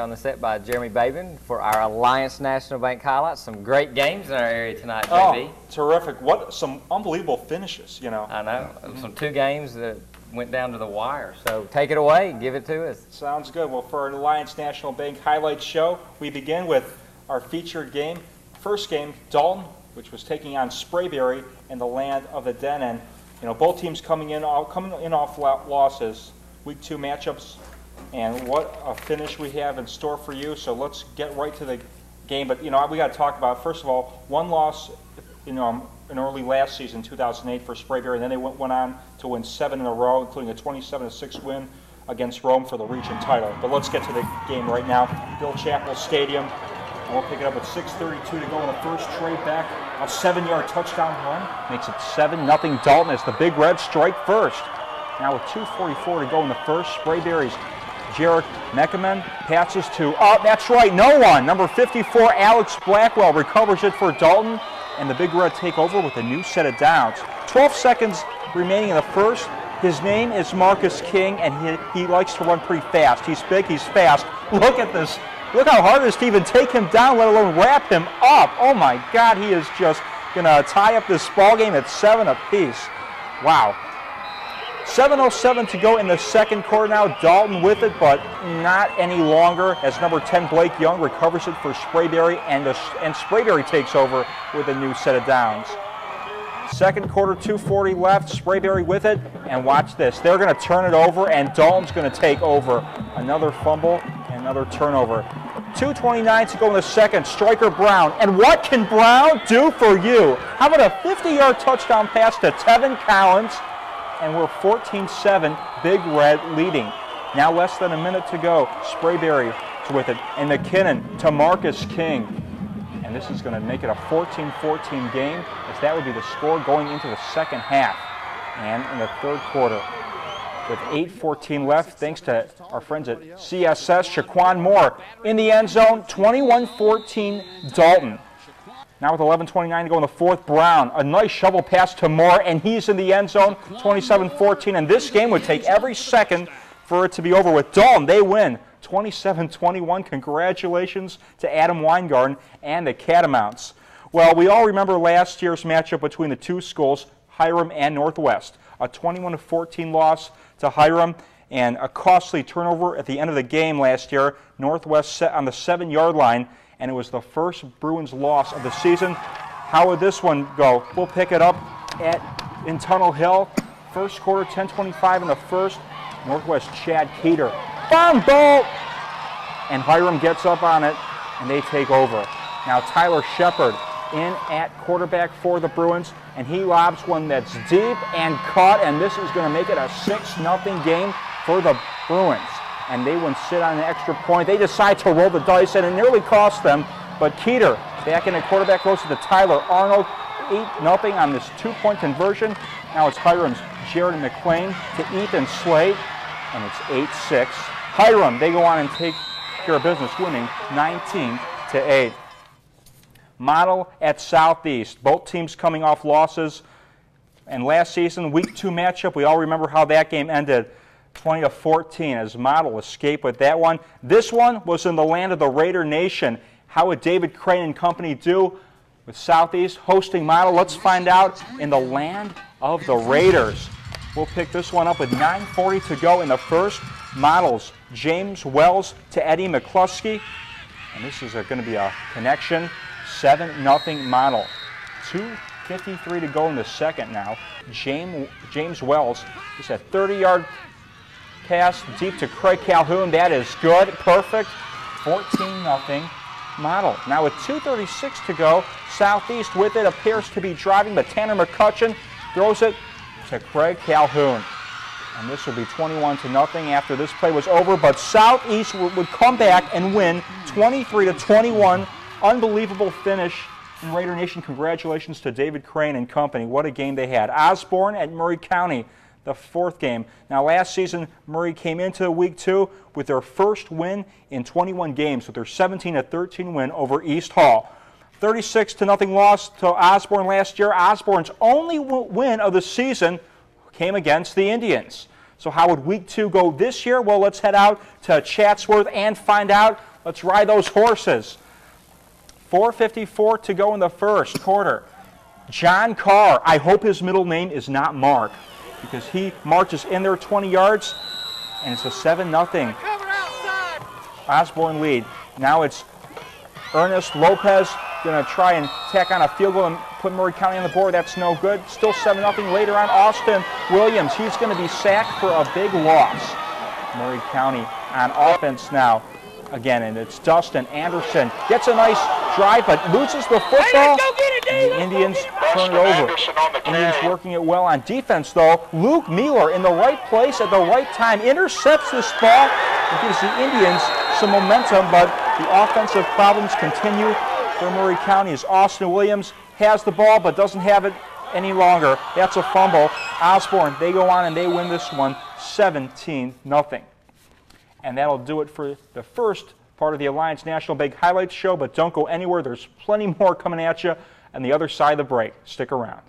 on the set by Jeremy Babin for our Alliance National Bank highlights. Some great games in our area tonight, JB. Oh, terrific. What some unbelievable finishes, you know. I know. Some 2 games that went down to the wire. So take it away and give it to us. Sounds good. Well, for our Alliance National Bank highlights show, we begin with our featured game. First game, Dalton, which was taking on Sprayberry in the land of the Denon. You know, both teams coming in off losses. Week 2 matchups, and what a finish we have in store for you. So let's get right to the game. But you know, we got to talk about, first of all, one loss in early last season, 2008, for Sprayberry, and then they went on to win 7 in a row, including a 27-6 win against Rome for the region title. But let's get to the game right now. Bill Chappell Stadium. And we'll pick it up with 6:32 to go in the first. Trey Beck, a 7-yard touchdown run, makes it 7-0 Dalton as the Big Reds strike first. Now with 2:44 to go in the first, Sprayberry's Jarek Meckerman passes to, that's right, no one. Number 54, Alex Blackwell, recovers it for Dalton, and the Big Red take over with a new set of downs. 12 seconds remaining in the first. His name is Marcus King, and he likes to run pretty fast. He's big, he's fast. Look at this. Look how hard it is to even take him down, let alone wrap him up. Oh my God, he is just going to tie up this ball game at 7 apiece. Wow. 7:07 to go in the second quarter now. Dalton with it, but not any longer, as number 10 Blake Young recovers it for Sprayberry, and Sprayberry takes over with a new set of downs. Second quarter, 2:40 left. Sprayberry with it, and watch this. They're going to turn it over, and Dalton's going to take over. Another fumble and another turnover. 2:29 to go in the second. Striker Brown, and what can Brown do for you? How about a 50-yard touchdown pass to Tevin Collins? And we're 14-7, Big Red leading. Now less than a minute to go. Sprayberry with it, and McKinnon to Marcus King. And this is going to make it a 14-14 game, as that would be the score going into the second half. And in the third quarter, with 8:14 left, thanks to our friends at CSS, Shaquan Moore in the end zone, 21-14 Dalton. Now with 11:29 to go in the fourth, Brown, a nice shovel pass to Moore, and he's in the end zone, 27-14. And this game would take every second for it to be over with. Dalton, they win, 27-21. Congratulations to Adam Weingarten and the Catamounts. Well, we all remember last year's matchup between the two schools, Hiram and Northwest. A 21-14 loss to Hiram, and a costly turnover at the end of the game last year. Northwest set on the 7-yard line, and it was the first Bruins loss of the season. How would this one go? We'll pick it up in Tunnel Hill. First quarter, 10:25 in the first. Northwest Chad Keeter, fumble! And Hiram gets up on it, and they take over. Now Tyler Shepard in at quarterback for the Bruins, and he lobs one that's deep and caught, and this is going to make it a 6-0 game for the Bruins. And they wouldn't sit on an extra point. They decide to roll the dice, and it nearly cost them. But Keeter back in at quarterback, goes to Tyler Arnold. 8-0 on this 2-point conversion. Now it's Hiram's Jared McLean to Ethan Slade, and it's 8-6. Hiram, they go on and take care of business, winning 19-8. Model at Southeast. Both teams coming off losses. And last season, week 2 matchup, we all remember how that game ended. 20-14 as Model escaped with that one. This one was in the land of the Raider Nation. How would David Crane and company do with Southeast hosting Model? Let's find out in the land of the Raiders. We'll pick this one up with 9:40 to go in the first. Model's James Wells to Eddie McCluskey. And this is going to be a connection. 7-0 Model. 2:53 to go in the second now. James Wells is a 30-yard pass deep to Craig Calhoun. That is good. Perfect. 14-0 Model. Now with 2:36 to go, Southeast with it appears to be driving, but Tanner McCutcheon throws it to Craig Calhoun. And this would be 21-0 after this play was over, but Southeast would come back and win 23-21. Unbelievable finish in Raider Nation. Congratulations to David Crane and company. What a game they had. Osborne at Murray County, the fourth game. Now last season, Murray came into week 2 with their first win in 21 games with their 17-13 win over East Hall. 36-0 loss to Osborne last year. Osborne's only win of the season came against the Indians. So how would week 2 go this year? Well, let's head out to Chatsworth and find out. Let's ride those horses. 4:54 to go in the first quarter. John Carr, I hope his middle name is not Mark, because he marches in there 20 yards, and it's a 7-0 Osborne lead. Now it's Ernest Lopez going to try and tack on a field goal and put Maury County on the board. That's no good. Still 7-0 later on. Austin Williams, he's going to be sacked for a big loss. Maury County on offense now. Again, and it's Dustin Anderson. Gets a nice drive, but loses the football. And the Indians turn it over. Indians working it well on defense, though. Luke Mueller in the right place at the right time intercepts this ball and gives the Indians some momentum, but the offensive problems continue for Maury County as Austin Williams has the ball but doesn't have it any longer. That's a fumble. Osborne, they go on and they win this one 17-0. And that'll do it for the first part of the Alliance National Bank Highlights show, but don't go anywhere. There's plenty more coming at you on the other side of the break. Stick around.